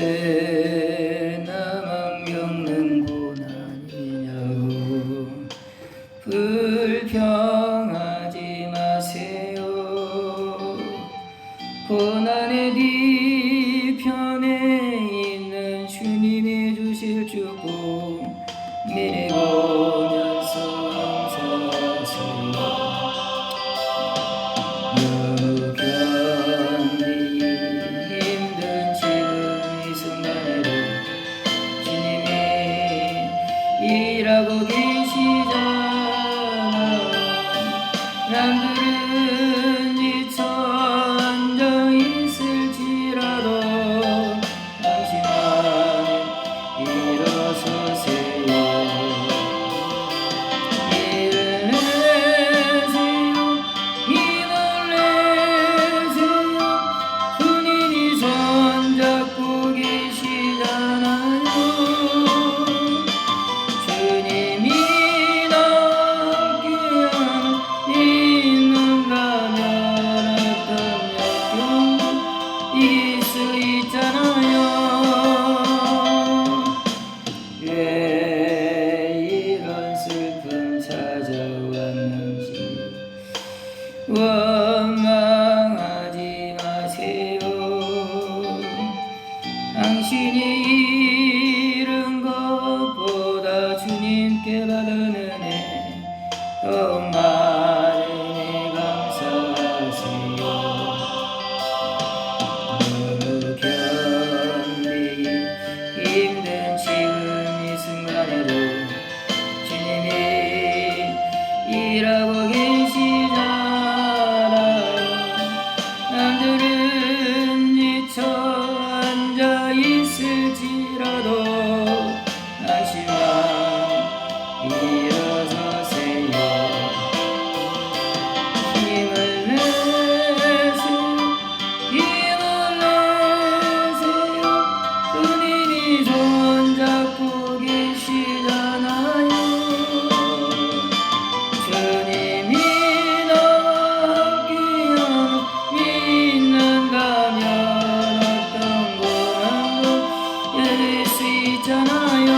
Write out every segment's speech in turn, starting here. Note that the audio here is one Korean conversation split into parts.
왜 나만 겪는 고난이냐고 불평하지 마세요. 고난의 뒤편에 있는 주님이 주실 축복 미리 보면서 감사하세요. 너무 견디기 힘든 지금 이 순간에도 주님이 일하고 계시잖아. 남들은 지쳐 앉아있을지라도 당신만은 일어서세요. 힘을 내세요. 힘을 내세요. 주님이 손잡고 계시잖아요. 주님이 있는다면 어떤 역경도 이길 수 있잖아요. 왜 이런 슬픔 찾아왔는지 원망하지 마세요. 당신이 잃은 것보다 주님께 받은 은혜 더 많으니 감사하세요. 너무 견디기 힘든 지금 이 순간에도 주님이 일하고 계시잖아요. 남들은 지쳐 앉아있을지라도 당신만 일어서세요. 힘을 내세요. 힘을 내세요. 주님이 손잡고 계시잖아요. 주님이 나와 함께하는 믿는다면 어떤 고난도 이길 수 있잖아요.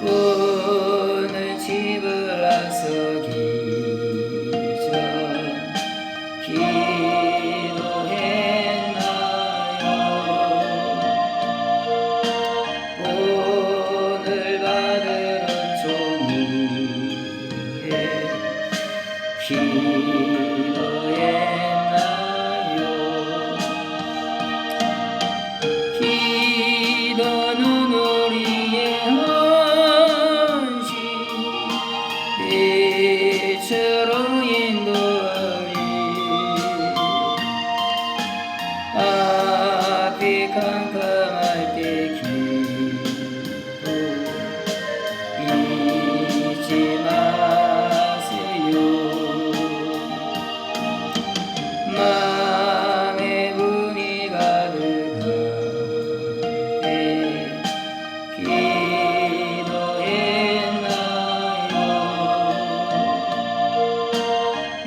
오늘 집을 나서기 전 기도했나요? 오늘 받으러 종이에 기도했나요? 기도는 우리의 빛으로 인도하리. 앞이 캄캄할 때 기도 잊지 마세요. 마음에 분이 가득할 때 기도했나요?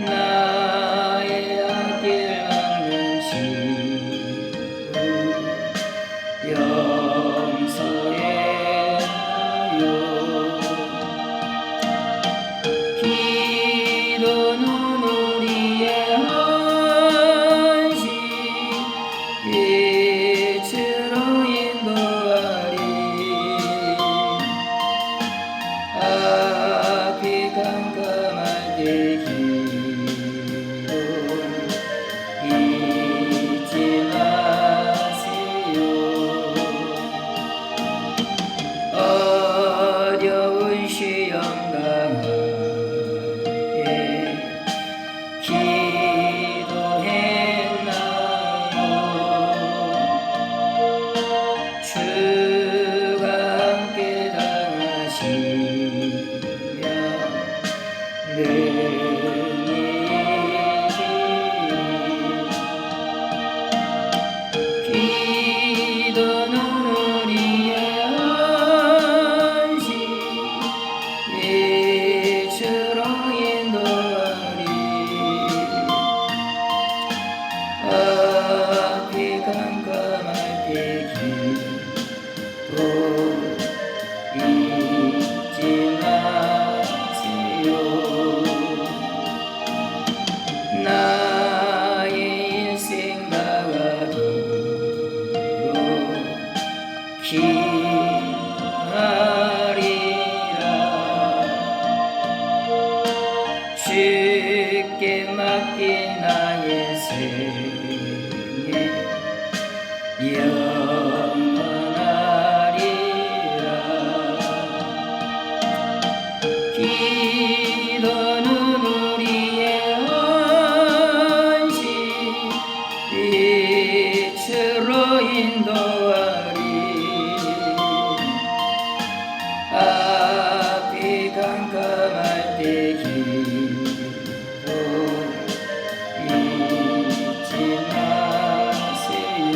나의 앞길 막는 친구 잊지 마세요. 나의 인생 다가도록 기다리라. 주께 맡긴 나의 생애 영원하리라. 기도는 우리의 안식 빛으로 인도하리. 앞이 깜깜할 때 기도 잊지 마세요.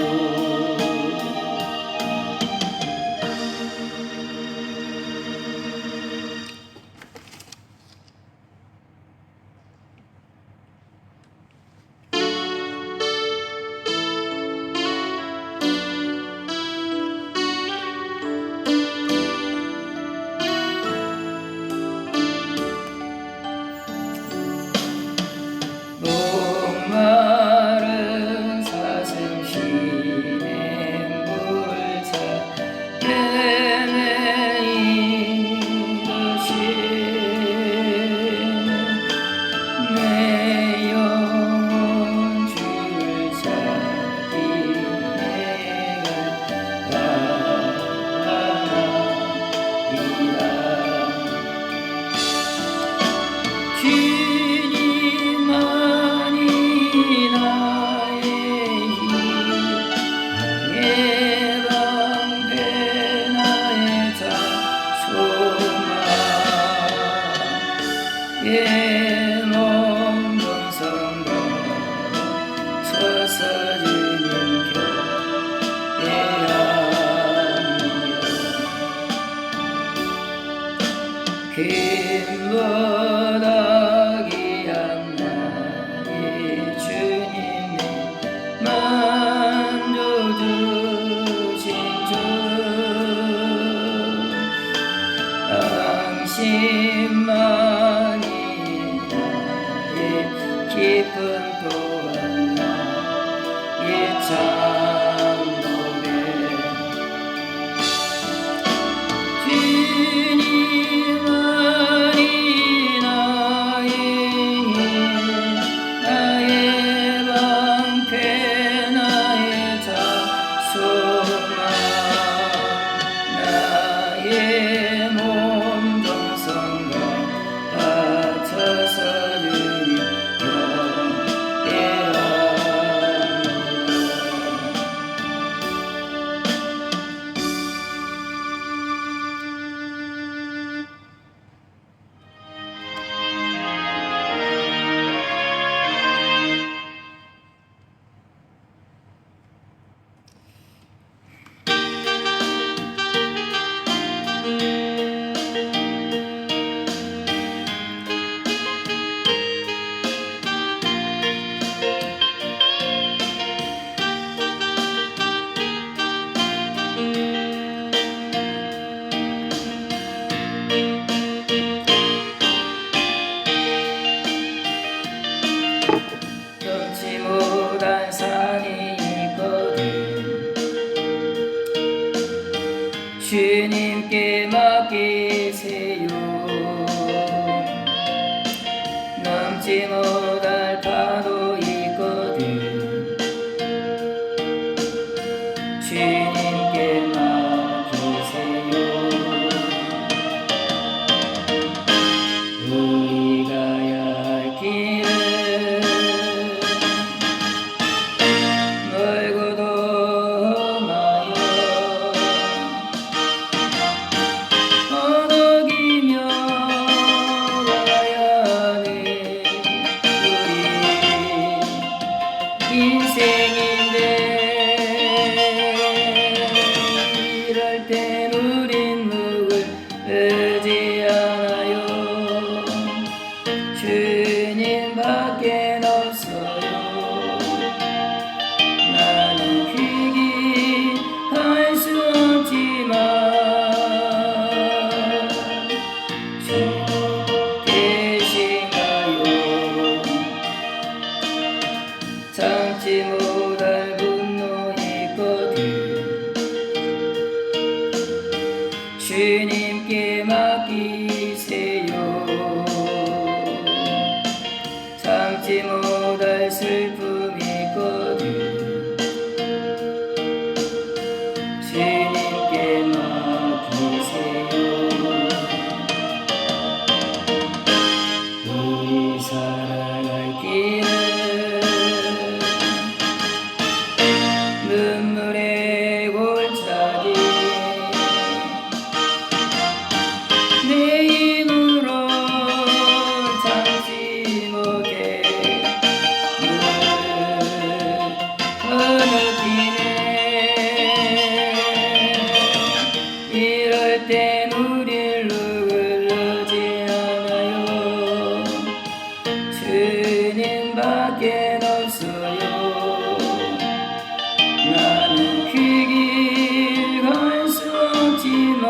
목마른 사슴 시냇물차 헤매이듯이 내 영혼 주를 찾기에 바라나이다. 주님만이 나의 힘, 나의 방패, 나의 소망. 예 몸 동성과 서서 주님 곁에 합니다. 길보다 귀한 나의 주님의 만져 주신 주 당신만이 나의 기쁨 또한 나의 참노래. 주님만이 나의 힘, 나의 방패, 나의 소망. 나의 몸 정성과 바쳐서 주님 곁에 넘지 못한 산이 있거든. 주님께 맡기세요. 넘지 못할 파도 있거든. 주님께 맡기세요. 우리 가야 할 길은 멀고도 험하여 언덕이며 가야 하는 우리 인생인데, 이럴 땐 우린 누굴 의지하나요? 주님밖에 없어요. 나는 회개할 수 없지만 참지 못할 분노 있거든. 주님께 맡기세요. 참지 못할 슬픔 있거든. 주님께 맡기세요. 이 살아갈 길은 눈물의 골짜기, 내 힘으로 참지 못해 건너뛰네. 이럴 땐 우릴 누구르지 않아요. 주님밖에 없어요. 나는 그 길 갈 수 없지만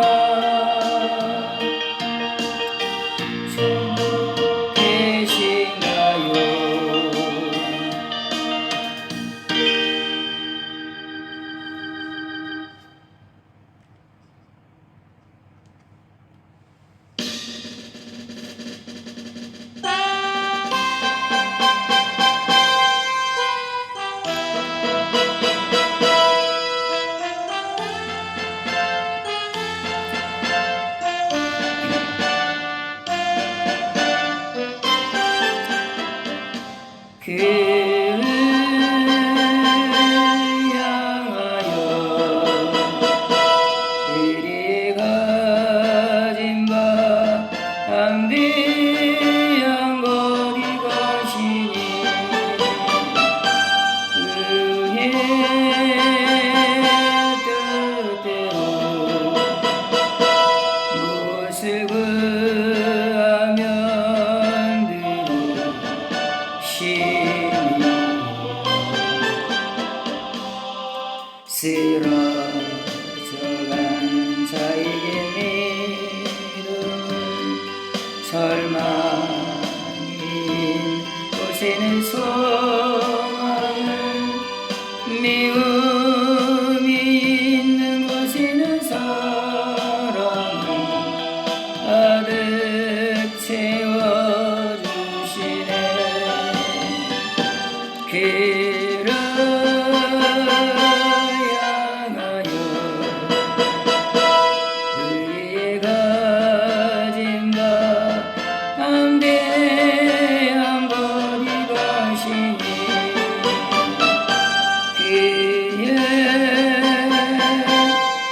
주님 계신가요? 그를 향하여 그리 가진 바 담대한 거리 것이니 그의 뜻대로 무엇을 구하면 쓰러져가는 자에게 믿음은 절망인 곳에는 소망을, 미움이 있는 곳에는 사랑을 가득 채워주시네. 그를 향하여 그의 가진 바 담대한 거리 것이니 그의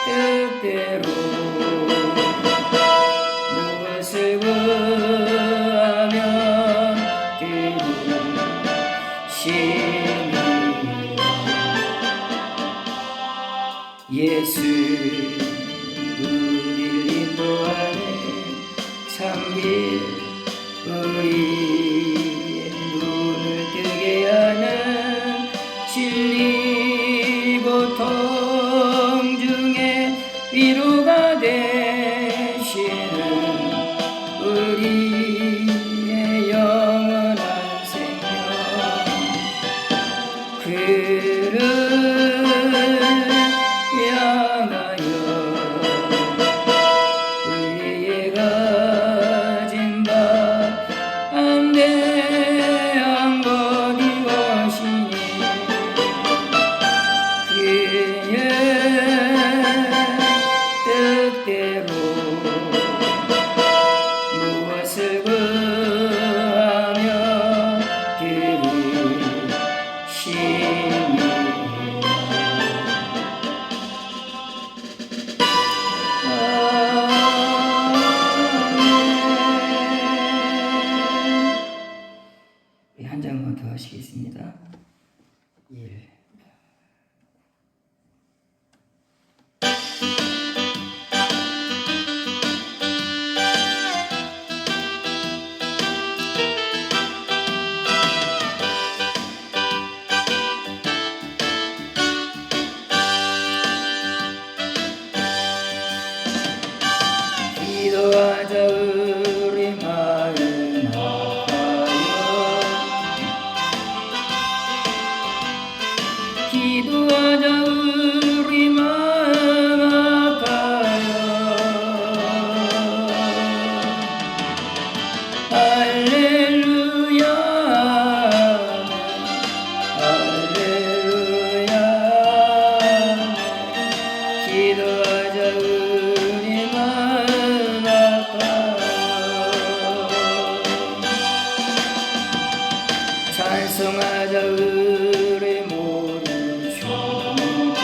뜻대로 무엇을 구하면 들으시니 예수 우릴 인도하는 참길, 우리의 눈을 뜨게 하는 진리, 고통 중에 위로가 되시는 우리의 영원한 생명. 그를 향하여 그의 가진 바 담대한 거리 것이니 그의 뜻대로 무엇을 구하며 들으시니 한 장만 더 하시겠습니다. 1. 기도하자 우리 마음 아파요. 기도하자 우리 마음 아파요. 할렐루야 할렐루야 기도하자 우리 마음 아파요. 찬송하자 우리 모든 주님께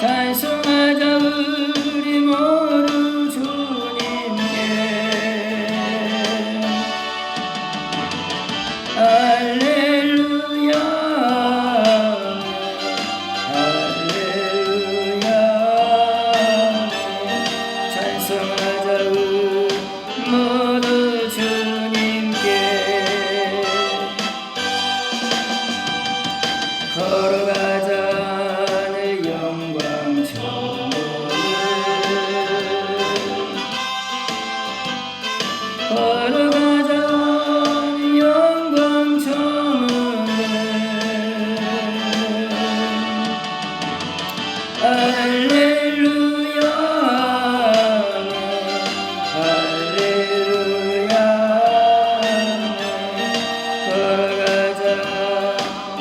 찬송하자 우리 모든 주님께 할렐루야 할렐루야 찬송하자 우리 모든 주님께 걸어가자 내 영광 전문을 걸어가자 내 영광 전문을 할렐루야 할렐루야 걸어가자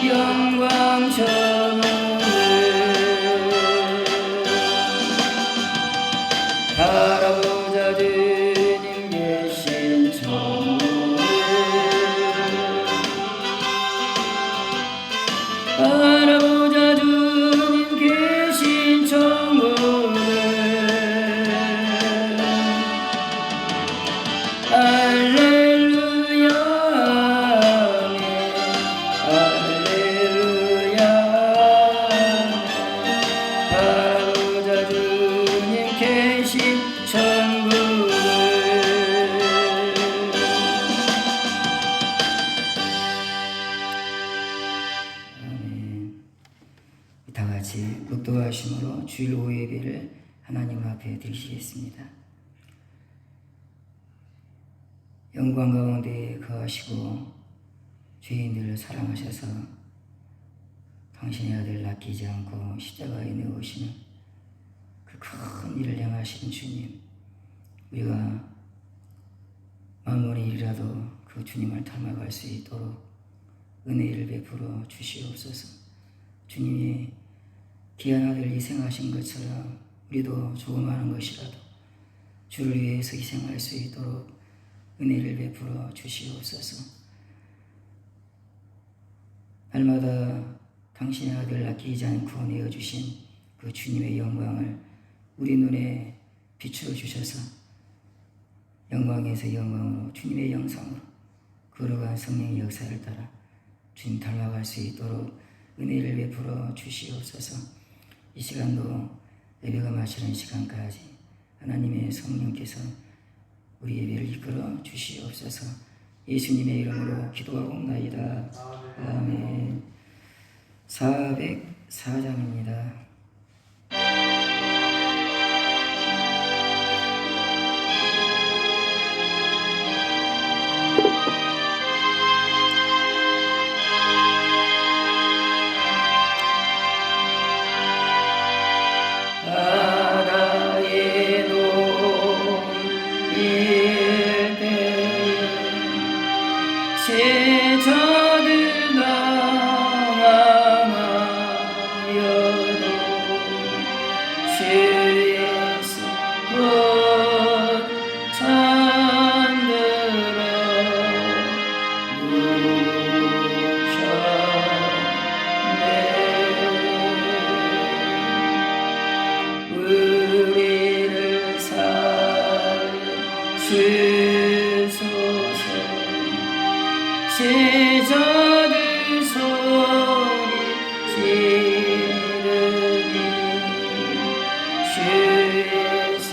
영광 전문을 바라보자 주님 계신 전문을 바라보자 주님 계신 천국을 할렐루야 할렐루야 바라보자 주님 계신 천국을 아멘. 다 같이 묵도하심으로 주일 오후 예배를 하나님 앞에 드리시겠습니다. 영광 가운데 거하시고 죄인들을 사랑하셔서 당신의 아들 아끼지 않고 십자가에 내오시는 그 큰 일을 행하시는 주님, 우리가 만물의 일이라도 그 주님을 닮아갈 수 있도록 은혜를 베풀어 주시옵소서. 주님이 귀한 아들 희생하신 것처럼 우리도 조그마한 것이라도 주를 위해서 희생할 수 있도록 은혜를 베풀어 주시옵소서. 날마다 당신의 아들 아끼지 않고 내어주신 그 주님의 영광을 우리 눈에 비추어 주셔서 영광에서 영광으로 주님의 영상으로 걸어간 성령의 역사를 따라 주님 닮아갈 수 있도록 은혜를 베풀어 주시옵소서. 이 시간도 예배가 마치는 시간까지 하나님의 성령께서 우리 예배를 이끌어 주시옵소서. 예수님의 이름으로 기도하옵나이다. 아멘. 404장입니다. 바다에 놓일 때 제자들 당황하여도 주 예수 곧 잠들어 누셨네. 우리를 살려주소서. 제자들 소리 지르니 주 예수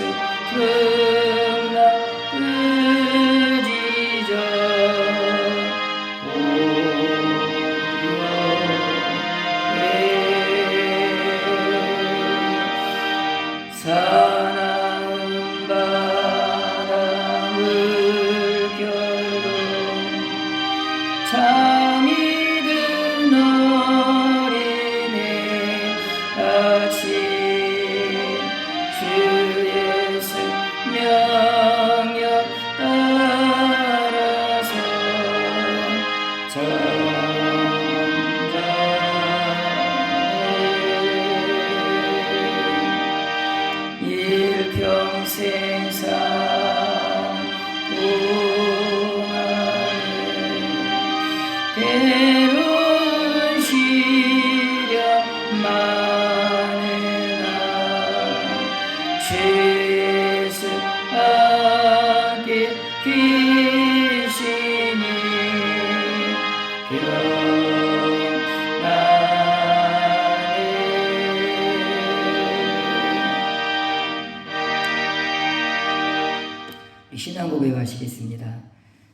풍랑 의지자 오요해 사나운 바다 물결도 자 일평생 산 동안에 괴로운 시련만에 나 죄수 함께 귀신이 신앙 고백하시겠습니다.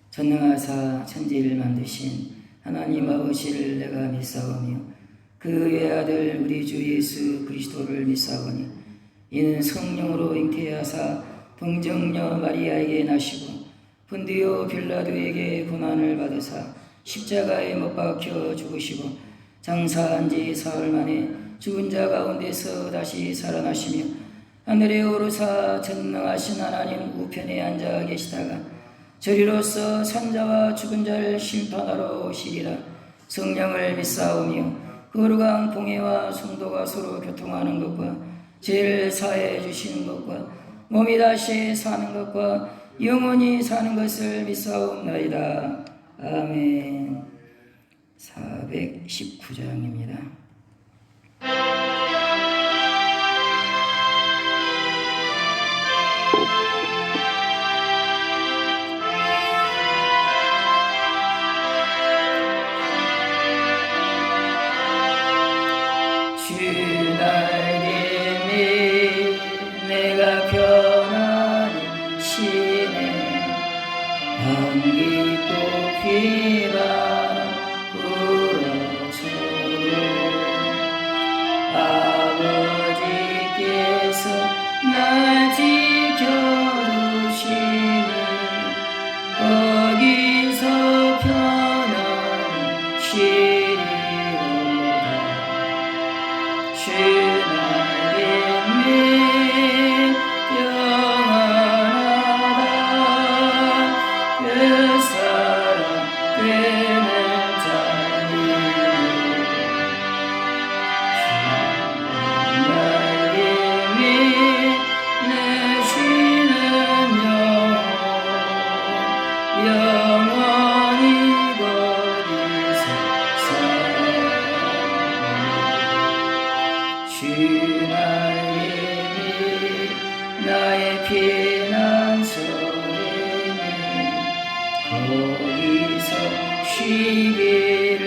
전능하사 천지를 만드신 하나님 아버지를 내가 믿사오며 그 외아들 우리 주 예수 그리스도를 믿사오니 이는 성령으로 잉태하사 동정녀 마리아에게 나시고 본디오 빌라도에게 고난을 받으사 십자가에 못 박혀 죽으시고 장사한 지 사흘 만에 죽은 자 가운데서 다시 살아나시며 하늘에 오르사 전능하신 하나님 우편에 앉아 계시다가 저리로서 산자와 죽은 자를 심판하러 오시리라. 성령을 믿사오며 거룩한 공회와 성도가 서로 교통하는 것과 죄를 사해 주시는 것과 몸이 다시 사는 것과 영원히 사는 것을 믿사옵나이다. 아멘. 419장입니다. 주 날개미 내가 변하는 시내 반기고 비바람 불어쳐도 아버지께서 날 지켜주시니 거기서 편한 시리로다. 주 날개미 평안하다. 그 사랑 끄는 자니요. 주 날개미 내 쉬는 영원히 거기서 주 날개미 나의 피난처이니 거기서 쉬기를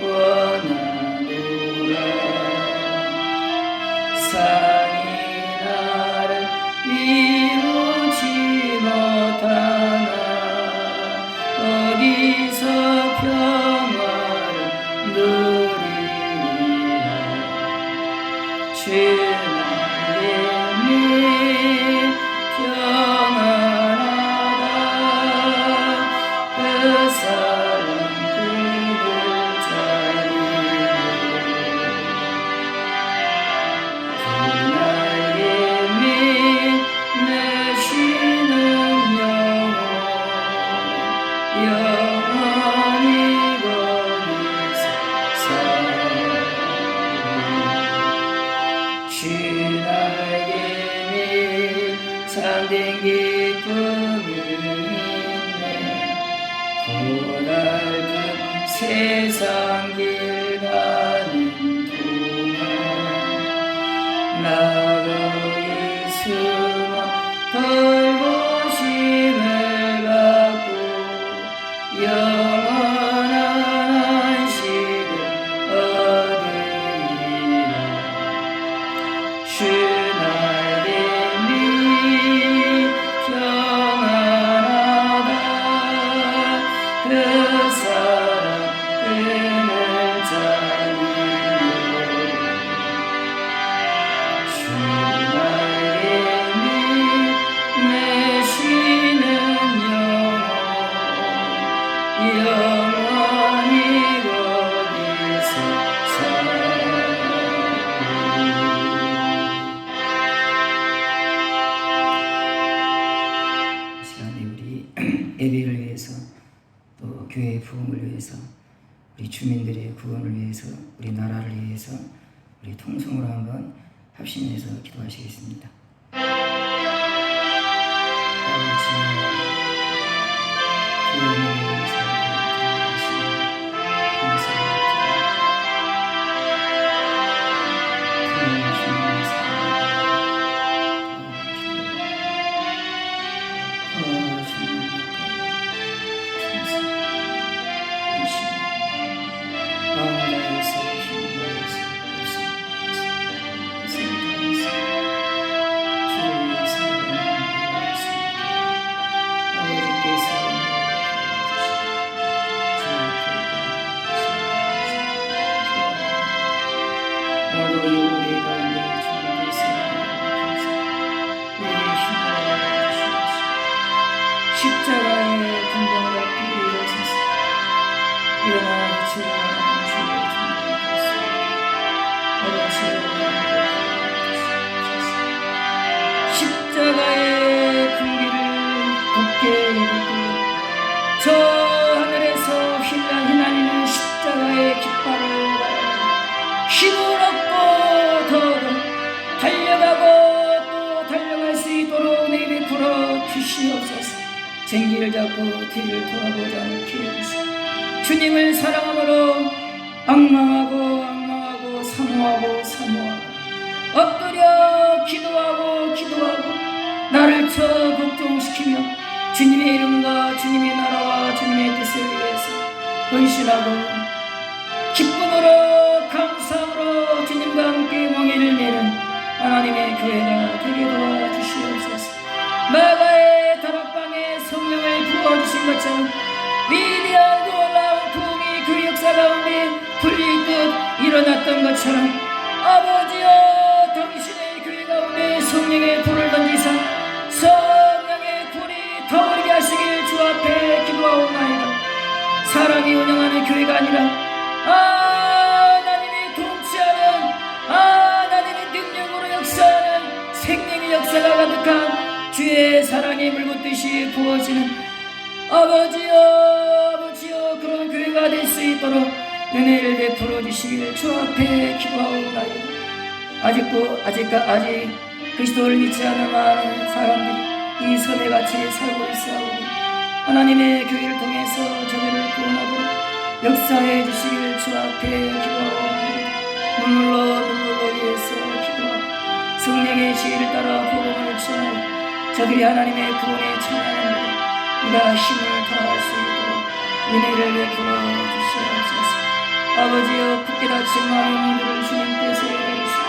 원하노라. 산이 나를 이루지 못하나 거기서 평화를 누리리라. 주 날개미 평안하다. 그 사랑 끄는 자니요. 주 날개미 내 쉬는 영원히 거기서 주 날개미 참된 기쁨이 있네. 고달픈 세상 길 가는 동안 나거기 숨어 돌보심을 받고 영원한 안식을 얻으리라. 주 날개미 평안하다. 그 사랑 끄는 자니요. 주 날개미 내 쉬는 영원히 거기서 시간에 우리 예배를 위해서 또 교회의 부흥을 위해서 우리 주민들의 구원을 위해서, 우리 나라를 위해서 우리 통성으로 한번 합심해서 기도하시겠습니다. 십자가의 군병을 받기 일어서서 일어나 주의 준비가 되었습니다. 십자가의 군기를 굳게 입고 저 하늘에서 휘날리는 십자가의 깃발을 바라보고 힘을 얻고 더더 달려가고 또 달려갈 수 있도록 내 베풀어 주시옵소서. 쟁기를 잡고 뒤를 돌아보지 않게 해주시고 주님을 사랑함으로 악망하고 사모하고 엎드려 기도하고 나를 쳐 걱정시키며 주님의 이름과 주님의 나라와 주님의 뜻을 위해서 헌신하고 기쁨으로 감사함으로 주님과 함께 멍에를 매는 하나님의 교회가 되게 도와주시옵소서. 마가의 다락방에 성령을 부어주신 것처럼 위대하고 놀라운 부흥이 그 역사 가운데 불리듯 일어났던 것처럼 아버지여 당신의 교회 가운데 성령의 불을 던지사 성령의 불이 타오르게 하시길 주 앞에 기도하옵나이다. 사람이 운영하는 교회가 아니라 하나님이 통치하는 하나님의 능력으로 역사하는 생명의 역사가 가득한 주의 사랑의 물붓듯이 부어지는 아버지여 그런 교회가 될 수 있도록 은혜를 베풀어 주시길 주 앞에 기도하옵나이다. 아직 그리스도를 믿지 않는 많은 사람들이 이 섬에 같이 살고 있사오니 하나님의 교회를 통해서 저들을 구원하도록 역사해 주시길 주 앞에 기도하옵나이다. 눈물로 위해서 기도하고 성령의 지혜를 따라 복음을 전하여 저들이 하나님의 구원에 참여하는 우리가 힘을 다할 수 있도록 은혜를 베풀어 주시옵소서. 아버지여 굳게 닫힌 마음의 문들을 주님께서 열어주시고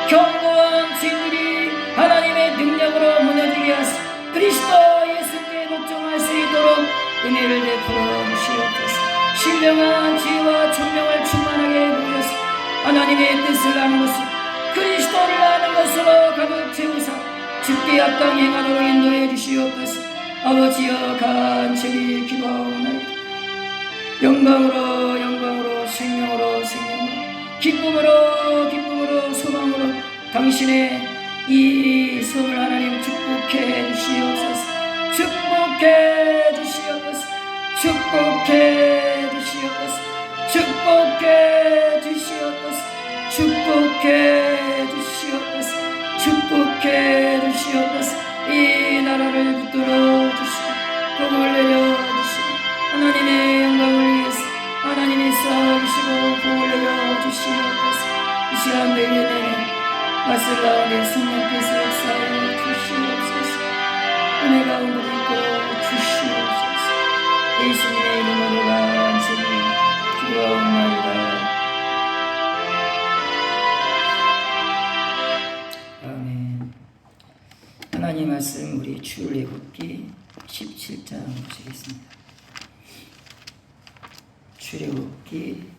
견고한 진들이 하나님의 능력으로 무너지게 하사 그리스도 예수께 복종할 수 있도록 은혜를 베풀어 주시옵소서. 신령한 지혜와 총명을 충만하게 보여서 하나님의 뜻을 아는 것을 그리스도를 아는 것으로 가득 채우사 주께 합당 행하도록 인도해 주시옵소서. 아버지여 간절히 기도하옵나이다. 영광으로 생명으로 기쁨으로 소망으로 당신의 이 섬을 하나님 축복해 주시옵소서. 축복해 주시옵소서. 이 나라를 붙들어 주시고 복을 내려 주시고 하나님의 영광을 위해서 하나님이 싸우시고 복을 내려 주시옵소서. 이 시간 내내 말씀 가운데 성령께서 역사해 주시옵소서. 은혜 가운데 이끌어 주시옵소서. 예수님의 이름으로 간절히 기도하옵나이다. 아멘. 하나님 말씀 우리 출애굽기 17장 보시겠습니다. 출애굽기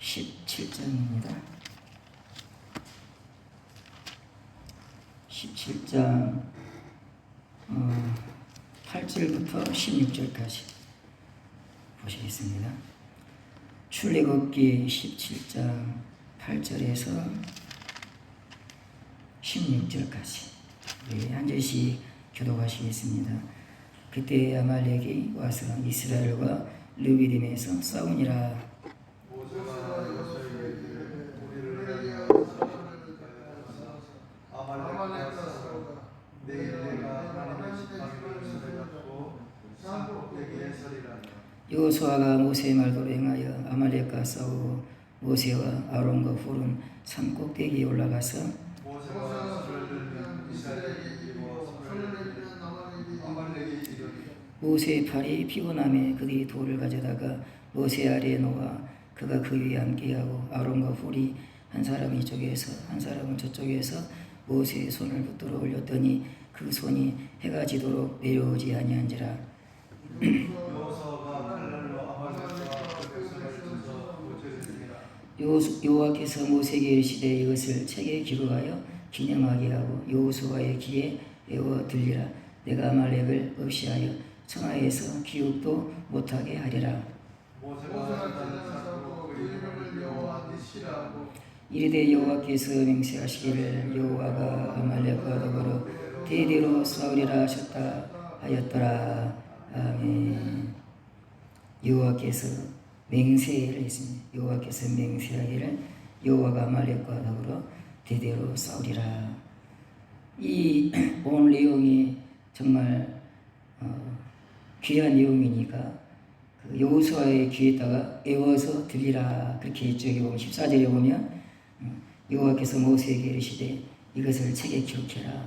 17장입니다. 17장 8절부터 16절까지 보시겠습니다. 출애굽기 17장 8절에서 16절까지 우리 한 절씩 교독하시겠습니다. 그때 아말렉이 와서 이스라엘과 르비딤에서 싸우니라. 모세가 여호수아에게 우리를 위하여 사람을 가서 아말렉과 싸우라. 내일 내가 하나님의 지팡이를 손에 잡고 산 꼭대기에 서리라. 여호수아가 모세의 말대로 행하여 아말렉과 싸우고 모세와 아론과 훌은 산 꼭대기에 올라가서 모세가 손을 들면 이스라엘이 이기고 손을 들면 아말렉이 이르리. 모세의 팔이 피곤함에 그들이 돌을 가져다가 모세 아래에 놓아 그가 그 위에 앉게하고 아론과 훌이 한 사람이 이쪽에서 한 사람은 저쪽에서 모세의 손을 붙들어 올렸더니 그 손이 해가 지도록 내려오지 아니한지라. 여호수아가 칼날로 아말렉과 그 백성을 쳐서 고쳐주니라. 여호와께서 모세에게 이르시되 이것을 책에 기록하여 기념하게 하고 여호수아의 귀에 외워 들리라. 내가 아말렉을 없이하여 청하에서 기억도 못하게 하리라. 모세가 잔을 쌓고 그 이름을 여호와 니시라고 이르되 여호와께서 맹세하시기를 여호와가 아말렉과 더불어 대대로 싸우리라 하셨다 하였더라. 아멘. 여호와께서 맹세를 했습니다. 여호와께서 맹세하기를 여호와가 아말렉과 더불어 대대로 싸우리라. 이 오늘 내용이 정말 귀한 내용이니까 그 여호수아의 귀에다가 외워서 들리라 그렇게 했죠. 14절에 보면 여호와께서 모세에게 이르시되 이것을 책에 기록해라.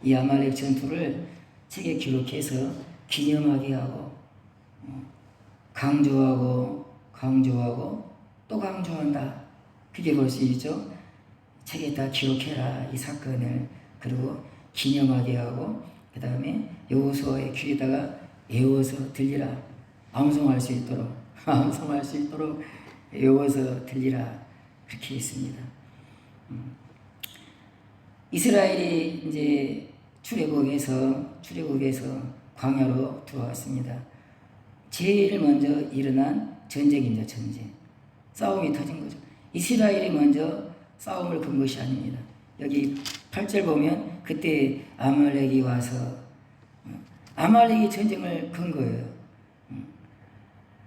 이 아말렉 전투를 책에 기록해서 기념하게 하고 강조하고 또 강조한다. 그게 볼 수 있죠. 책에다 기록해라 이 사건을. 그리고 기념하게 하고 그 다음에 여호수아의 귀에다가 외워서 들리라. 암송할 수 있도록 외워서 들리라 그렇게 했습니다. 이스라엘이 이제 출애굽에서 광야로 들어왔습니다. 제일 먼저 일어난 전쟁입니다. 전쟁. 싸움이 터진 거죠. 이스라엘이 먼저 싸움을 건 것이 아닙니다. 여기 8절 보면 그때 아말렉이 와서 아말렉이 전쟁을 건 거예요.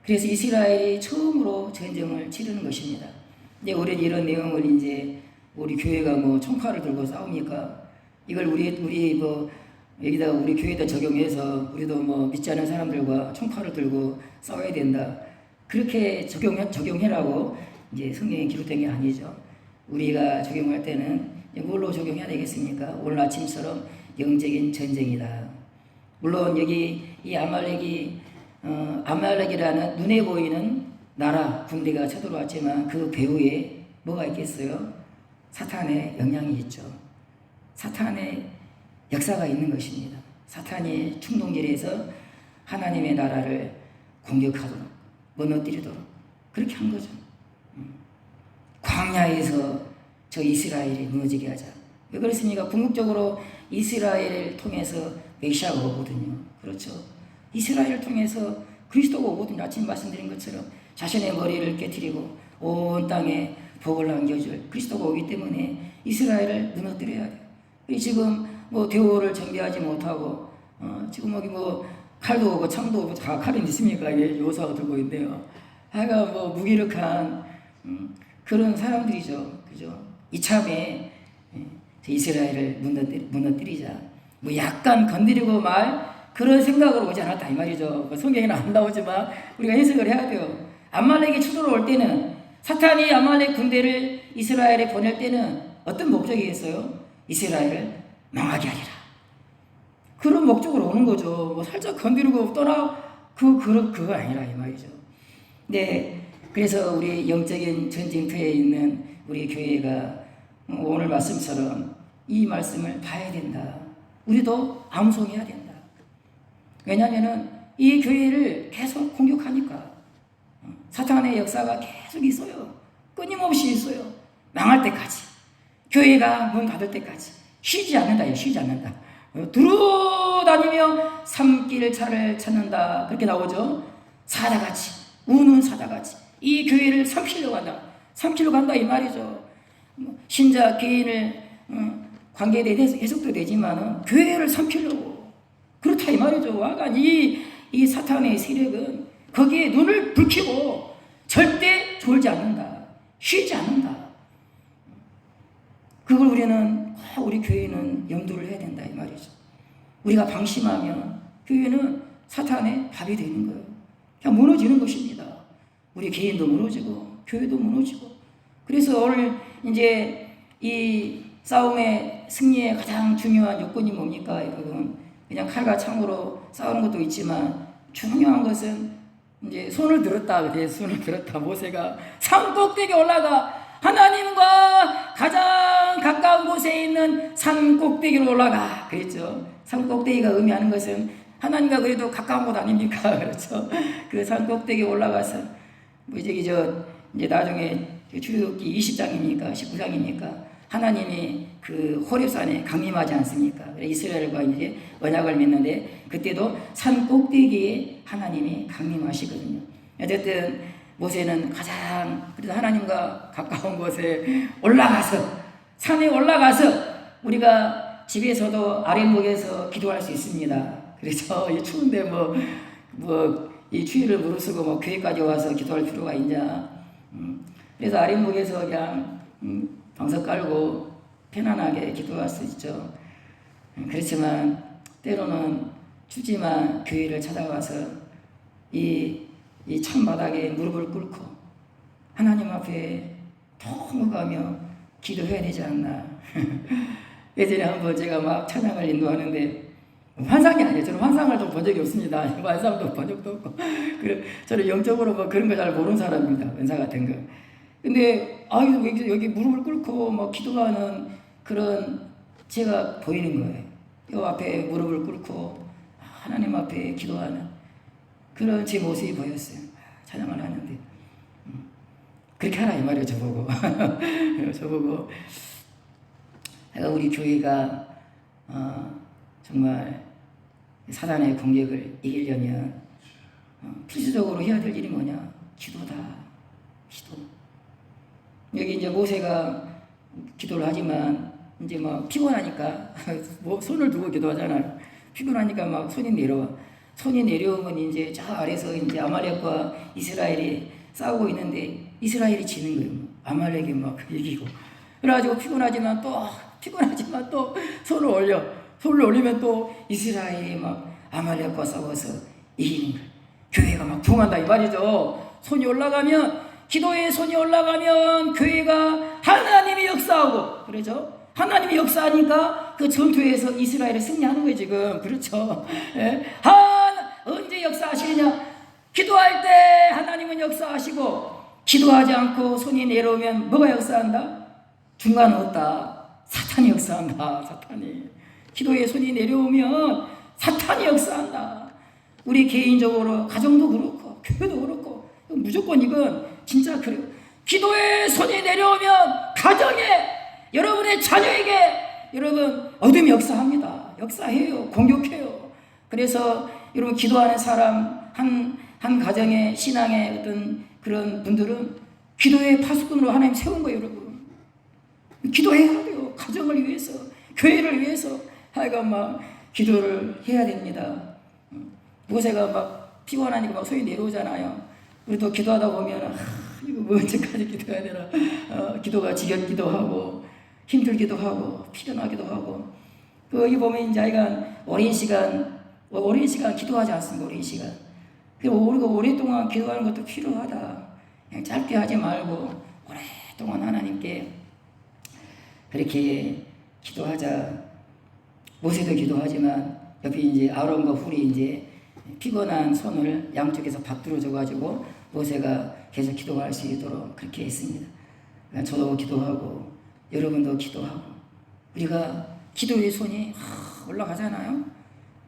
그래서 이스라엘이 처음으로 전쟁을 치르는 것입니다. 이제 우리 이런 내용을 이제 우리 교회가 뭐 총칼을 들고 싸웁니까? 이걸 우리 뭐 여기다가 우리 교회에다 적용해서 우리도 뭐 믿지 않는 사람들과 총칼을 들고 싸워야 된다. 그렇게 적용해라고 이제 성경에 기록된 게 아니죠. 우리가 적용할 때는 뭘로 적용해야 되겠습니까? 오늘 아침처럼 영적인 전쟁이다. 물론 여기 이 아말렉이라는 눈에 보이는 나라 군대가 쳐들어왔지만 그 배후에 뭐가 있겠어요? 사탄의 영향이 있죠. 사탄의 역사가 있는 것입니다. 사탄이 충동질에서 하나님의 나라를 공격하도록 무너뜨리도록 그렇게 한 거죠. 광야에서 저 이스라엘이 무너지게 하자. 왜 그렇습니까? 궁극적으로 이스라엘을 통해서 메시아가 오거든요. 그렇죠. 이스라엘을 통해서 그리스도가 오거든요. 아침 말씀드린 것처럼 자신의 머리를 깨트리고 온 땅에 복을 남겨줄 그리스도가 오기 때문에 이스라엘을 무너뜨려야 돼요. 지금 뭐 대오를 정비하지 못하고 지금 여기 뭐 칼도 오고 창도 오고 다 칼은 있습니까? 이게 요사가 들고 있는데요. 하여간 뭐 무기력한 그런 사람들이죠. 그죠? 이참에 이스라엘을 무너뜨리자. 뭐 약간 건드리고 말 그런 생각으로 오지 않았다 이 말이죠. 성경에는 안 나오지만 우리가 해석을 해야 돼요. 아말렉이 쳐들어올 때는 사탄이 아말렉 군대를 이스라엘에 보낼 때는 어떤 목적이겠어요? 이스라엘을 망하게 하리라. 그런 목적으로 오는 거죠. 뭐 살짝 건드리고 떠나 그거 아니라 이 말이죠. 네, 그래서 우리 영적인 전쟁터에 있는 우리 교회가 오늘 말씀처럼 이 말씀을 봐야 된다. 우리도 암송해야 된다. 왜냐하면 이 교회를 계속 공격하니까 사탄의 역사가 계속 있어요. 끊임없이 있어요. 망할 때까지. 교회가 문 닫을 때까지. 쉬지 않는다. 두루다니며 삼킬 차를 찾는다. 그렇게 나오죠. 사다같이, 우는 사다같이 이 교회를 삼키려고 간다 이 말이죠. 신자 개인을 관계에 대해서 해석도 되지만은 교회를 삼키려고 그렇다 이 말이죠. 와간 이 사탄의 세력은 거기에 눈을 붉히고 절대 졸지 않는다. 쉬지 않는다. 그걸 우리는 우리 교회는 염두를 해야 된다 이 말이죠. 우리가 방심하면 교회는 사탄의 밥이 되는 거예요. 그냥 무너지는 것입니다. 우리 개인도 무너지고 교회도 무너지고. 그래서 오늘 이제 이 싸움의 승리의 가장 중요한 요건이 뭡니까 여러분? 그냥 칼과 창으로 싸우는 것도 있지만 중요한 것은 이제 손을 들었다. 그래 손을 들었다. 모세가 산 꼭대기에 올라가 하나님과 가장 가까운 곳에 있는 산 꼭대기로 올라가 그랬죠. 산 꼭대기가 의미하는 것은 하나님과 그래도 가까운 곳 아닙니까? 그렇죠. 그 산 꼭대기에 올라가서 뭐 이제 나중에 출애굽기 20장입니까? 19장입니까? 하나님이 그 호렙산에 강림하지 않습니까? 이스라엘과 이제 언약을 맺는데 그때도 산 꼭대기에 하나님이 강림하시거든요. 어쨌든 모세는 가장 그래도 하나님과 가까운 곳에 올라가서 산에 올라가서 우리가 집에서도 아랫목에서 기도할 수 있습니다. 그래서 이 추운데 이 추위를 무릅쓰고 뭐 교회까지 와서 기도할 필요가 있냐? 그래서 아랫목에서 그냥 방석 깔고 편안하게 기도할 수 있죠. 그렇지만 때로는 춥지만 교회를 찾아가서 이 찬바닥에 무릎을 꿇고 하나님 앞에 통곡하며 기도해야 되지 않나. 예전에 한번 제가 막 찬양을 인도하는데 환상이 아니에요. 저는 환상을 좀 본 적이 없습니다. 환상도 본 적도 없고. 저는 영적으로 뭐 그런 거 잘 모르는 사람입니다. 은사 같은 거. 근데 여기 무릎을 꿇고 막 기도하는 그런 제가 보이는 거예요. 요 앞에 무릎을 꿇고 하나님 앞에 기도하는 그런 제 모습이 보였어요. 찬양을 하는데 그렇게 하라 이 말이에요. 저보고 저보고 우리 교회가 정말 사단의 공격을 이기려면 필수적으로 해야 될 일이 뭐냐? 기도다. 기도. 여기 이제 모세가 기도를 하지만 이제 막 피곤하니까 손을 두고 기도하잖아요. 피곤하니까 막 손이 내려와. 손이 내려오면 이제 저 아래서 이제 아말렉과 이스라엘이 싸우고 있는데 이스라엘이 지는 거예요. 아말렉이 막 이기고. 그래가지고 피곤하지만 또 손을 올려. 손을 올리면 또 이스라엘이 막 아말렉과 싸워서 이기는 거예요. 교회가 막 부흥한다 이 말이죠. 손이 올라가면 기도에 손이 올라가면 교회가 하나님이 역사하고 그러죠. 하나님이 역사하니까 그 전투에서 이스라엘이 승리하는 거예요 지금. 그렇죠. 예? 언제 역사하시느냐? 기도할 때 하나님은 역사하시고 기도하지 않고 손이 내려오면 뭐가 역사한다? 중간은 없다. 사탄이 역사한다. 사탄이. 기도에 손이 내려오면 사탄이 역사한다. 우리 개인적으로 가정도 그렇고 교회도 그렇고 무조건 이건 진짜 그래요. 기도에 손이 내려오면 가정에 여러분의 자녀에게 여러분 어둠이 역사합니다. 역사해요. 공격해요. 그래서 여러분 기도하는 사람 한 가정의 신앙의 어떤 그런 분들은 기도의 파수꾼으로 하나님 세운 거예요. 여러분 기도해야 돼요. 가정을 위해서 교회를 위해서 하여간 막 기도를 해야 됩니다. 모세가 막 피곤하니까 막 손이 내려오잖아요. 우리도 기도하다 보면 이거 뭐 언제까지 기도해야 되나. 기도가 지겹기도 하고 힘들기도 하고 피곤하기도 하고 여기 보면 이제 하여간 오랜 시간 기도하지 않습니까? 오랜 시간. 그리고 우리가 오랫동안 기도하는 것도 필요하다. 그냥 짧게 하지 말고 오랫동안 하나님께 그렇게 기도하자. 모세도 기도하지만 옆에 이제 아론과 훌이 이제 피곤한 손을 양쪽에서 받들어 줘가지고 모세가 계속 기도할 수 있도록 그렇게 했습니다. 저도 기도하고 여러분도 기도하고 우리가 기도의 손이 올라가잖아요.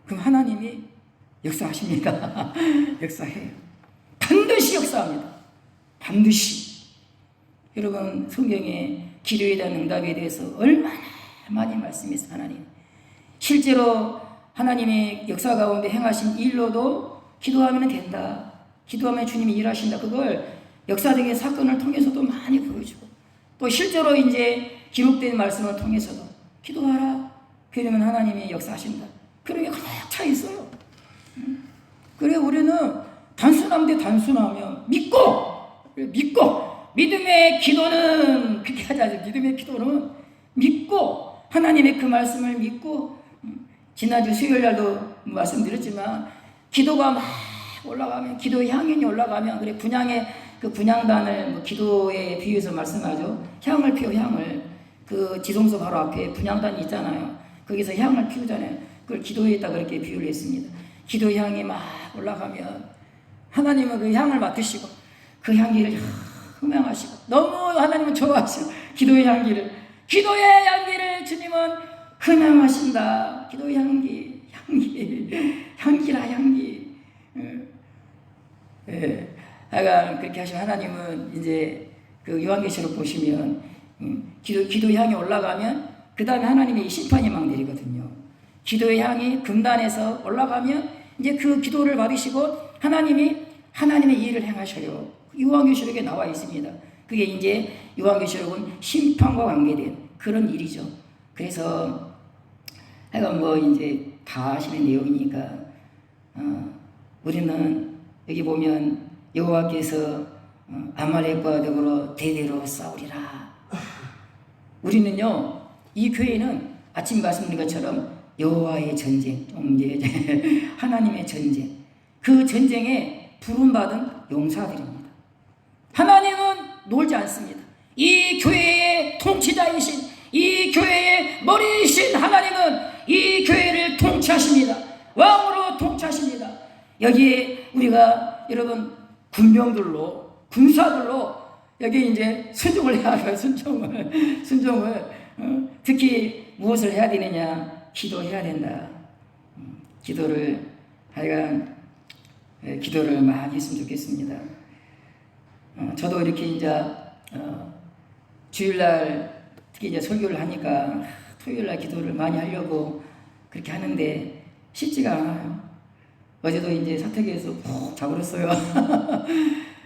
그럼 하나님이 역사하십니다. 역사해요. 반드시 역사합니다. 반드시. 여러분 성경에 기도에 대한 응답에 대해서 얼마나 많이 말씀했어요. 하나님. 실제로 하나님의 역사 가운데 행하신 일로도 기도하면 된다. 기도하면 주님이 일하신다. 그걸 역사적인 사건을 통해서도 많이 보여주고 또 실제로 이제 기록된 말씀을 통해서도 기도하라. 그러면 하나님이 역사하신다. 그런 게 가득 차 있어요. 그래 우리는 단순한데 단순하면 믿고 믿음의 기도는 그렇게 하자. 믿음의 기도는 믿고 하나님의 그 말씀을 믿고 지난주 수요일 날도 말씀드렸지만 기도가 막 올라가면 기도의 향연이 올라가면 그래 분향의 그 분향단을 뭐 기도에 비유해서 말씀하죠. 향을 피워 향을 그 지성소 바로 앞에 분향단이 있잖아요. 거기서 향을 피우잖아요. 그걸 기도에다 그렇게 비유를 했습니다. 기도 향이 막 올라가면 하나님은 그 향을 맡으시고 그 향기를 흠양하시고 너무 하나님은 좋아하시고 기도의 향기를 주님은 흠양하신다. 기도의 향기라 향기. 하여간 그렇게 하시면 하나님은 이제 그 요한계시록 보시면 기도의 향이 올라가면 그 다음에 하나님의 심판이 막 내리거든요. 기도의 향이 금단에서 올라가면 이제 그 기도를 받으시고 하나님의 일을 행하셔요. 요한계시록에 나와 있습니다. 그게 이제 요한계시록은 심판과 관계된 그런 일이죠. 그래서 하여간 뭐 이제 다 아시는 내용이니까 우리는 여기 보면 여호와께서 아말렉과 더불어 대대로 싸우리라. 우리는요 이 교회는 아침 말씀드린 것처럼 여호와의 전쟁, 이제 하나님의 전쟁, 그 전쟁에 부름받은 용사들입니다. 하나님은 놀지 않습니다. 이 교회의 통치자이신 이 교회의 머리이신 하나님은 이 교회를 통치하십니다. 왕으로 통치하십니다. 여기에 우리가 여러분 군사들로 여기 이제 순종을 해야 해요. 순종을 특히 무엇을 해야 되느냐? 기도해야 된다. 기도를 하여간 기도를 많이 했으면 좋겠습니다. 저도 이렇게 이제 주일날 특히 이제 설교를 하니까 토요일날 기도를 많이 하려고 그렇게 하는데 쉽지가 않아요. 어제도 이제 사택에서 푹 자버렸어요.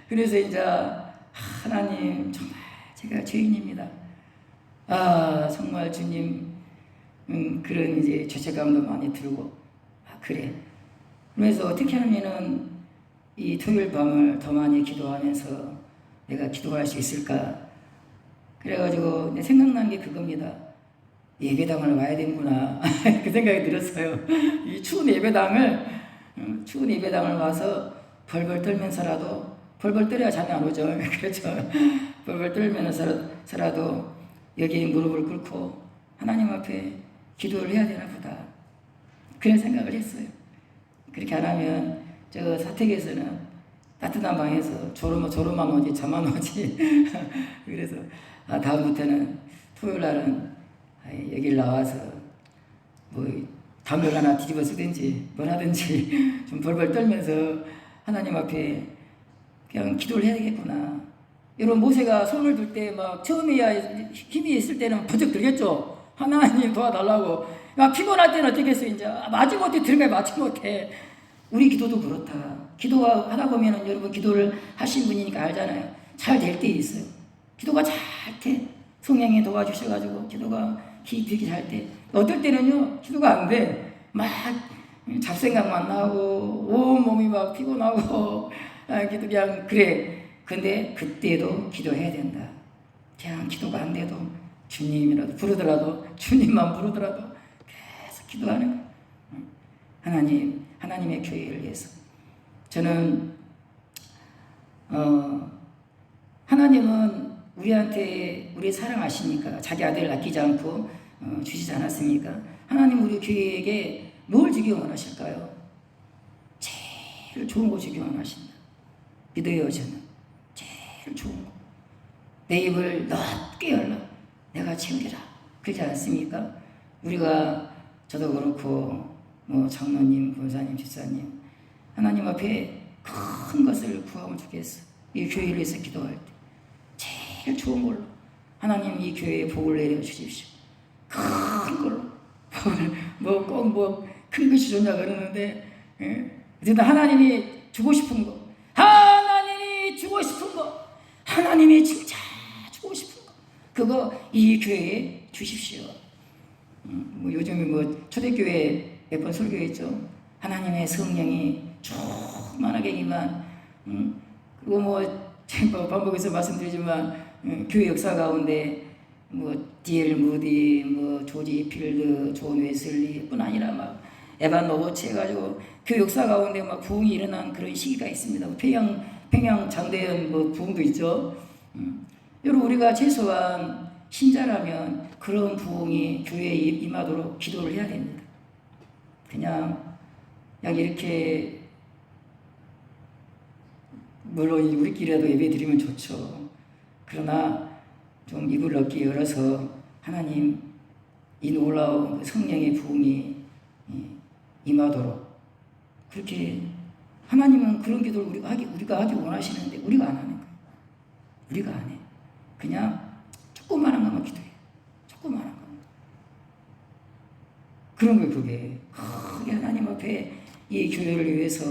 그래서 이제 하나님 정말 제가 죄인입니다. 정말 주님 그런 이제 죄책감도 많이 들고 그래. 그래서 어떻게 하면은 이 토요일 밤을 더 많이 기도하면서 내가 기도할 수 있을까? 그래가지고 생각난 게 그겁니다. 예배당을 와야 되는구나. 그 생각이 들었어요. 이 추운 예배당을 와서 벌벌 떨면서라도 벌벌 떨어야 잠이 안 오죠. 그렇죠. 벌벌 떨면서라도 여기에 무릎을 꿇고 하나님 앞에 기도를 해야 되나 보다. 그런 생각을 했어요. 그렇게 안 하면 저 사택에서는 따뜻한 방에서 졸음만 오지 잠만 오지. 그래서 다음부터는 토요일 날은 여길 나와서 뭐 담요를 하나 뒤집어 쓰든지 뭘 하든지 좀 벌벌 떨면서 하나님 앞에 그냥 기도를 해야 되겠구나. 여러분 모세가 손을 들 때 막 처음에야 힘이 있을 때는 번쩍 들겠죠. 하나님 도와달라고. 막 피곤할 때는 어떻게 했어요? 이제 마지못해 들면 마지못해. 우리 기도도 그렇다. 기도가 하다 보면은 여러분 기도를 하신 분이니까 알잖아요. 잘 될 때 있어요. 기도가 잘 돼. 성령이 도와주셔가지고 기도가 되게 잘 돼. 어떨 때는요 기도가 안 돼. 막 잡생각만 나고 온 몸이 막 피곤하고 그냥 그래. 근데 그때도 기도해야 된다. 그냥 기도가 안 돼도 주님이라도 부르더라도 주님만 부르더라도 계속 기도하는 거예요. 하나님의 교회를 위해서. 저는 하나님은 우리한테 우리 사랑하시니까 자기 아들을 아끼지 않고 주시지 않았습니까? 하나님 우리 교회에게 뭘 주기 원하실까요? 제일 좋은 거 주기 원하신다. 믿어요. 저는 제일 좋은 거. 내 입을 넓게 열라 내가 채우리라. 그렇지 않습니까? 우리가 저도 그렇고 뭐 장로님, 권사님, 집사님 하나님 앞에 큰 것을 구하면 좋겠어. 이 교회를 위해서 기도할 때 제일 좋은 걸로 하나님 이 교회에 복을 내려 주십시오. 큰 걸로 복을 꼭 큰 것이 좋냐 그러는데 어쨌든 하나님이 주고 싶은 거, 하나님이 진짜 주고 싶은 거 그거 이 교회에 주십시오. 뭐 요즘에 뭐 초대교회 몇 번 설교했죠. 하나님의 성령이 충만하게 임한 그리고 제가 반복해서 말씀드리지만 교회 역사 가운데 D.L. 무디, 조지 필드, 존 웨슬리뿐 아니라 막 에반 노버치 해가지고 교회 역사 가운데 막 부흥이 일어난 그런 시기가 있습니다. 평양 장대현 부흥도 있죠. 여러분 우리가 최소한 신자라면 그런 부흥이 교회에 임하도록 기도를 해야 됩니다. 그냥 이렇게 물론 우리끼리라도 예배 드리면 좋죠. 그러나 좀 입을 넓게 열어서 하나님 이 놀라운 성령의 부흥이 임하도록 그렇게 하나님은 그런 기도를 우리가 하기 원하시는데 우리가 안 하는 거예요. 우리가 안 해. 그냥 조그마한 것만 기도해. 조그마한 것. 그런 거예요, 그게. 하나님 앞에 이 교회를 위해서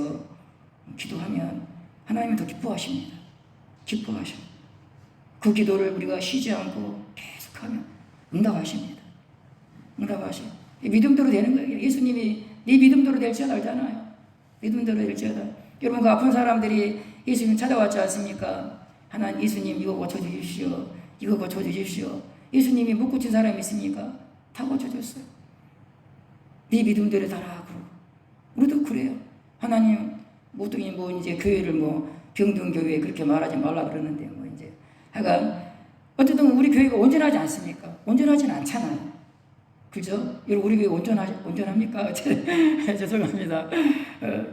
기도하면 하나님은 더 기뻐하십니다. 기뻐하셔. 그 기도를 우리가 쉬지 않고 계속하면 응답하십니다. 응답하셔. 믿음대로 되는 거예요. 예수님이 네 믿음대로 될지어다 알잖아요. 믿음대로 될지어다. 여러분 그 아픈 사람들이 예수님 찾아왔지 않습니까? 하나님 예수님 이거 고쳐주십시오. 이거 고쳐주십시오. 예수님이 못 고친 사람이 있습니까? 다 고쳐줬어요. 네 믿음대로 달아. 우리도 그래요. 하나님 모두이 이제 교회를 병등교회 그렇게 말하지 말라 그러는데 이제 하여간 어쨌든 우리 교회가 온전하지 않습니까? 온전하지는 않잖아요. 그죠? 여러분 우리 교회 온전합니까? 죄송합니다.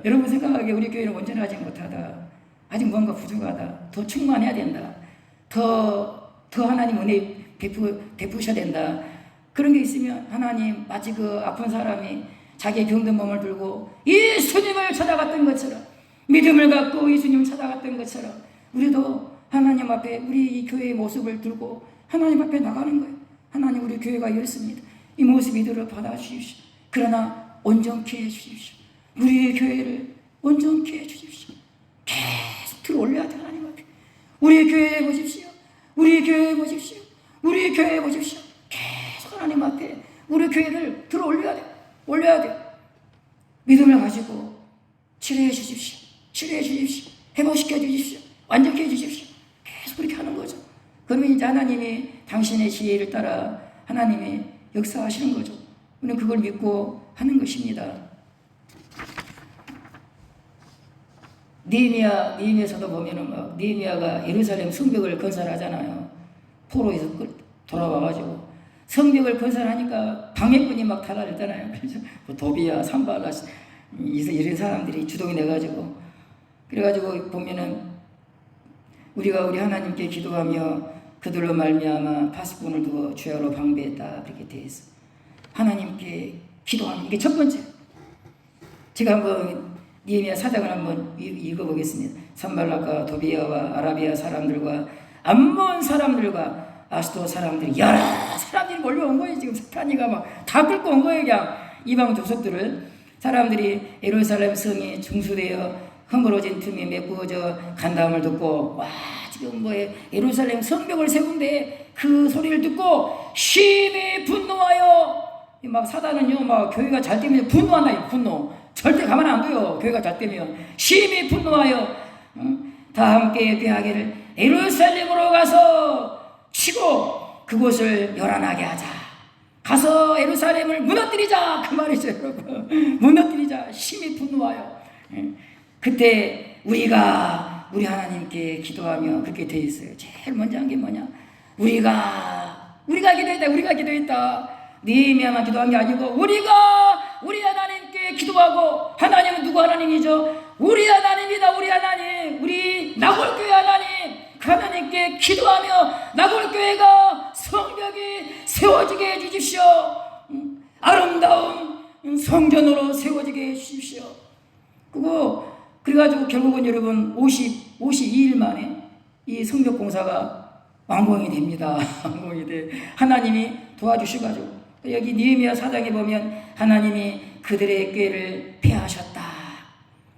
여러분 생각하기에 우리 교회는 온전하지 못하다. 아직 뭔가 부족하다. 더 충만해야 된다. 더 하나님 은혜 베푸셔야 된다. 그런 게 있으면 하나님 마치 그 아픈 사람이 자기의 병든 몸을 들고 예수님을 찾아갔던 것처럼 믿음을 갖고 예수님을 찾아갔던 것처럼 우리도 하나님 앞에 우리 이 교회의 모습을 들고 하나님 앞에 나가는 거예요. 하나님 우리 교회가 이렇습니다. 이 모습 이대로 받아주십시오. 그러나 온전케 해주십시오. 우리의 교회를 온전케 해주십시오. 계속 들어 올려야 돼. 하나님 앞에 우리 교회에 보십시오. 우리 교회에 보십시오. 우리 교회에 보십시오. 계속 하나님 앞에 우리 교회를 들어 올려야 돼. 올려야 돼. 믿음을 가지고 치료해 주십시오. 치료해 주십시오. 회복시켜 주십시오. 완전케 해 주십시오. 계속 그렇게 하는 거죠. 그러면 이제 하나님이 당신의 지혜를 따라 하나님이 역사하시는 거죠. 우리는 그걸 믿고 하는 것입니다. 느헤미야서도 보면은 느헤미야가 예루살렘 성벽을 건설하잖아요. 포로에서 돌아와가지고 성벽을 건설하니까 방해꾼이 막 달아들잖아요. 그래서 도비야, 산발라 이런 사람들이 주동이 내가지고 그래가지고 보면은 우리가 우리 하나님께 기도하며 그들로 말미암아 파수꾼을 두어 주야로 방배했다 그렇게 되어 있어. 하나님께 기도하는 이게 첫 번째. 제가 한번 느헤미야 4장을 한번 읽어보겠습니다. 산발락과 도비야와 아라비아 사람들과 암몬 사람들과 아스도 사람들이 여러 사람들이 몰려온 거예요. 지금 사탄이가 막 다 끌고 온 거예요. 그냥 이방 족속들을 사람들이 예루살렘 성이 중수되어 허물어진 틈이 메꾸어져 간다음을 듣고 와 지금 예루살렘 성벽을 세운데 그 소리를 듣고 심히 분노하여 막 사단은요 막 교회가 잘 되면 분노한다. 분노 절대 가만 안 둬요. 교회가 잘 되면 심히 분노하여 다 함께 꾀하기를 예루살렘으로 가서 치고 그곳을 요란하게 하자. 가서 예루살렘을 무너뜨리자. 그 말이죠, 여러분. 무너뜨리자. 심히 분노하여. 그때 우리가 우리 하나님께 기도하며 그렇게 돼 있어요. 제일 먼저 한 게 뭐냐? 우리가 기도했다. 느헤미야만 기도한 게 아니고 우리가 우리 하나님께 기도하고 하나님은 누구 하나님이죠? 우리 하나님이다. 우리 하나님. 우리 나골교회 하나님. 그 하나님께 기도하며 나골교회가 성벽이 세워지게 해주십시오. 아름다운 성전으로 세워지게 해주십시오. 그래가지고 결국은 여러분 52일 만에 이 성벽 공사가 완공이 됩니다. 완공이 돼. 하나님이 도와주셔가지고 여기 느헤미야 4장에 보면 하나님이 그들의 꾀를 폐하셨다.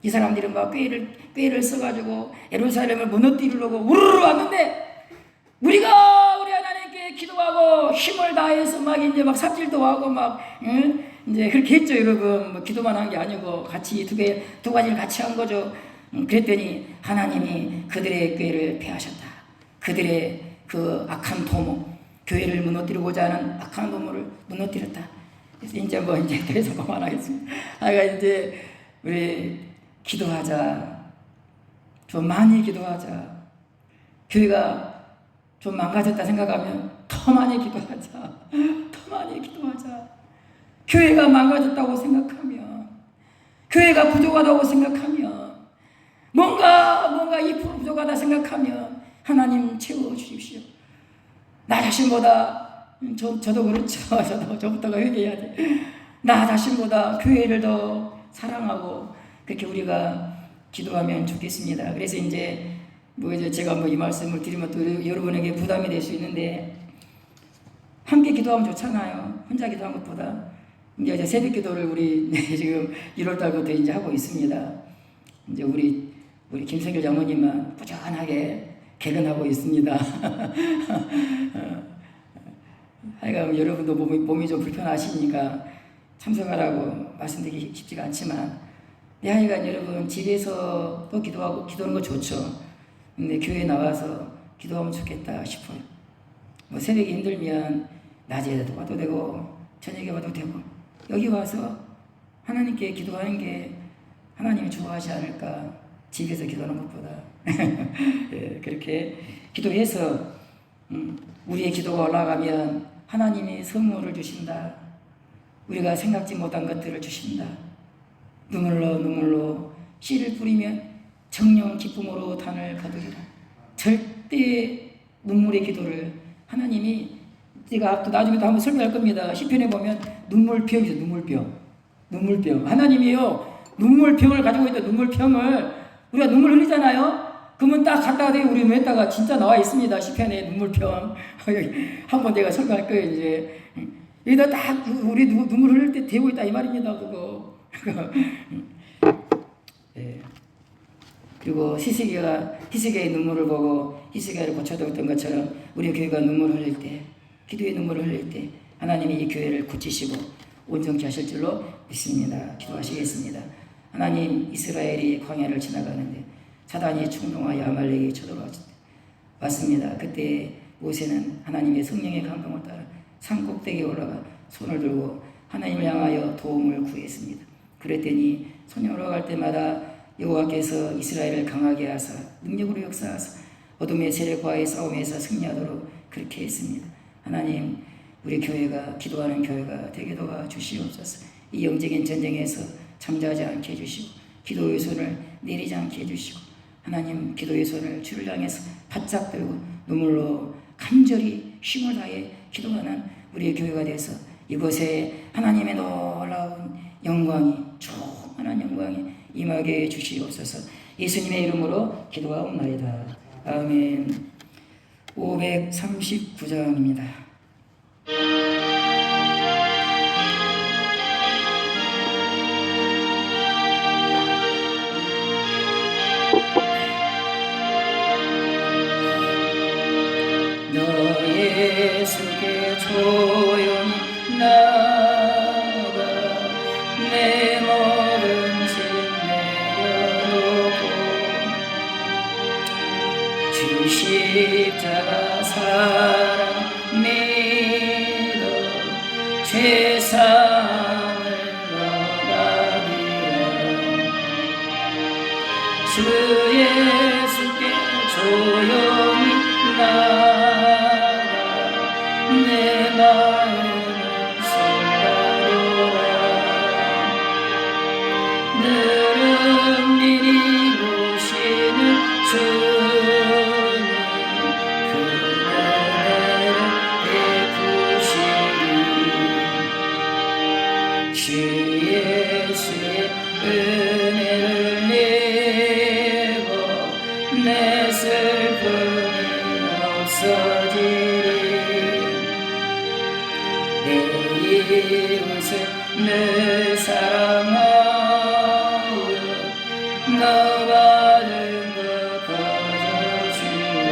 이 사람들은 막 꾀를 써가지고 예루살렘을 무너뜨리려고 우르르 왔는데 우리가 우리 하나님께 기도하고 힘을 다해서 막 이제 막 삽질도 하고 막 이제 그렇게 했죠, 여러분. 기도만 한 게 아니고 같이 두 가지를 같이 한 거죠. 그랬더니 하나님이 그들의 꾀를 패하셨다. 그들의 그 악한 도모, 교회를 무너뜨리고자 하는 악한 도모를 무너뜨렸다. 그래서 이제 더 이상 그만하겠습니다. 이제 우리 기도하자. 좀 많이 기도하자. 교회가 좀 망가졌다 생각하면 더 많이 기도하자. 더 많이 기도하자. 교회가 망가졌다고 생각하면, 교회가 부족하다고 생각하면, 뭔가 2% 부족하다 생각하면 하나님 채워주십시오. 나 자신보다, 저도 그렇죠. 저부터가 회개해야 돼. 나 자신보다 교회를 더 사랑하고 그렇게 우리가 기도하면 좋겠습니다. 그래서 이제 제가 이 말씀을 드리면 또 여러분에게 부담이 될 수 있는데, 함께 기도하면 좋잖아요. 혼자 기도하는 것보다. 이제 새벽 기도를 우리 지금 1월 달부터 이제 하고 있습니다. 이제 우리 김성길 장모님만 꾸준하게 개근하고 있습니다. 하여간 여러분도 몸이 좀 불편하시니까 참석하라고 말씀드리기 쉽지가 않지만, 하여간 여러분 집에서 또 기도하는 거 좋죠. 근데 교회에 나와서 기도하면 좋겠다 싶어요. 새벽에 힘들면 낮에 와도 되고 저녁에 와도 되고, 여기 와서 하나님께 기도하는 게 하나님이 좋아하지 않을까, 집에서 기도하는 것보다. 예, 그렇게 기도해서 우리의 기도가 올라가면 하나님이 선물을 주신다. 우리가 생각지 못한 것들을 주신다. 눈물로 씨를 뿌리면 정녕 기쁨으로 단을 거두리라. 절대 눈물의 기도를 하나님이, 제가 또 나중에 또 한번 설명할 겁니다. 시편에 보면 눈물병이죠. 눈물병. 하나님이요, 눈물병을 가지고 있던 눈물병을, 우리가 눈물 흘리잖아요. 그러면 딱 갖다가 대고 우리 눈에다가 진짜 나와 있습니다. 시편에 눈물병. 한번 내가 설명할 거예요. 이제 여기다 딱 우리 눈물 흘릴 때 대고 있다 이 말입니다. 그거. 예. 그리고 희석의 눈물을 보고 희석이를 고쳐줬던 것처럼 우리 교회가 눈물을 흘릴 때, 기도의 눈물을 흘릴 때 하나님이 이 교회를 고치시고 온전케 하실 줄로 믿습니다. 기도하시겠습니다. 하나님, 이스라엘이 광야를 지나가는데 사단이 충동하여 아말렉이 쳐들어왔습니다. 그때 모세는 하나님의 성령의 감동을 따라 산 꼭대기에 올라가 손을 들고 하나님을 향하여 도움을 구했습니다. 그랬더니 손이 올라갈 때마다 여호와께서 이스라엘을 강하게 하사 능력으로 역사하사 어둠의 세력과의 싸움에서 승리하도록 그렇게 했습니다. 하나님, 우리 교회가 기도하는 교회가 되게 도와주시옵소서. 이 영적인 전쟁에서 잠자지 않게 해주시고 기도의 손을 내리지 않게 해주시고, 하나님, 기도의 손을 주를 향해서 바짝 들고 눈물로 간절히 힘을 다해 기도하는 우리의 교회가 돼서 이곳에 하나님의 놀라운 영광이, 충만한 영광이 임하게 해주시옵소서. 예수님의 이름으로 기도하옵나이다. 아멘. 539장입니다. 너 예수께 조용히 나가 내 모든 짐 내려놓고 주 십자가 사랑 믿어 죄사함을 너가리라. 주 예수께 조용히 나가 내 마음을 설하려라. 늘은 미리 보시는 주님 그 은혜를 베푸시리. 주 예수의 은혜를 내고 내 슬픔이 없어지리. 내 이웃을 늘 사랑하여 너 받은 것 거저주라.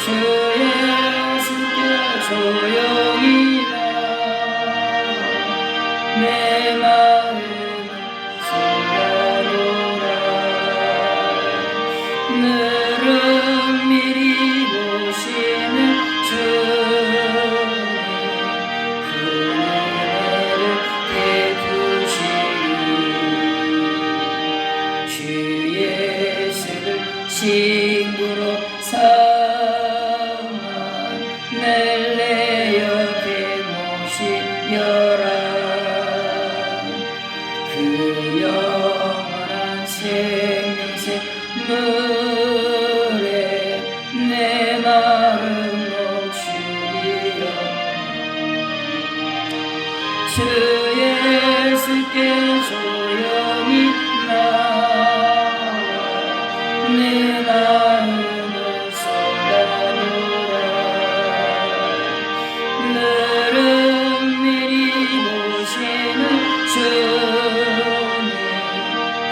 주 예수께 조용히 나가 내 마음을 설하려. 친구로 삼아 늘 내 옆에 모시여라. 그 영원한 생명새 물에 내 마음 녹주리라. 주 예수께 조용히 나와 내 마음을 쏟아놓으라. 너를 미리 보시는 주님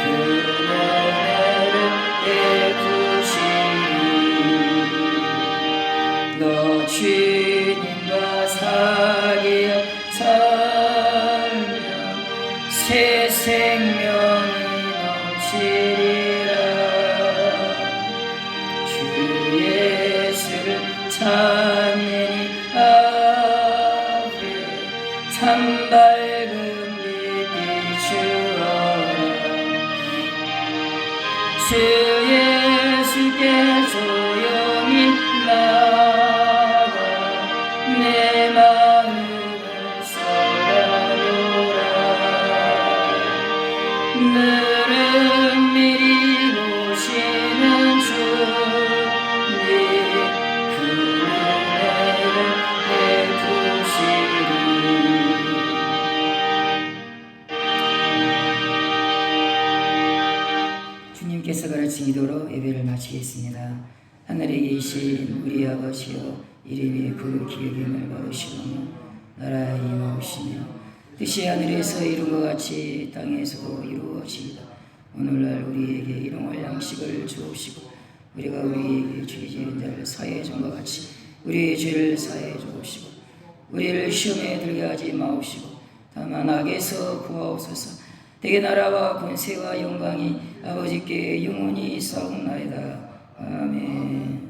그 은혜를 베푸시니 너 주님과 사귀어 살면 새 생명이 넘치리라. 주 예수를 찬미히 앞에 참 밝은 빛 비추어라. 주 예수께 조용히 나가 내 마음을 쏟아놓으라. 너를 미리 보시는 주님 그 은혜를 베푸시리. 주님께서 가르친 기도로 예배를 마치겠습니다. 하늘에 계신 우리 아버지여, 이름이 거룩히 여김을 받으시오며 나라의 임하옵시며 뜻이 하늘에서 이룬 것 같이 땅에서도 이루어지이다. 오늘날 우리에게 일용할 양식을 주옵시고 우리가 우리에게 죄 지은 자를 사하여 준 것 같이 우리의 죄를 사하여 주옵시고 우리를 시험에 들게 하지 마옵시고 다만 악에서 구하옵소서. 대개 나라와 권세와 영광이 아버지께 영원히 있사옵나이다. 아멘.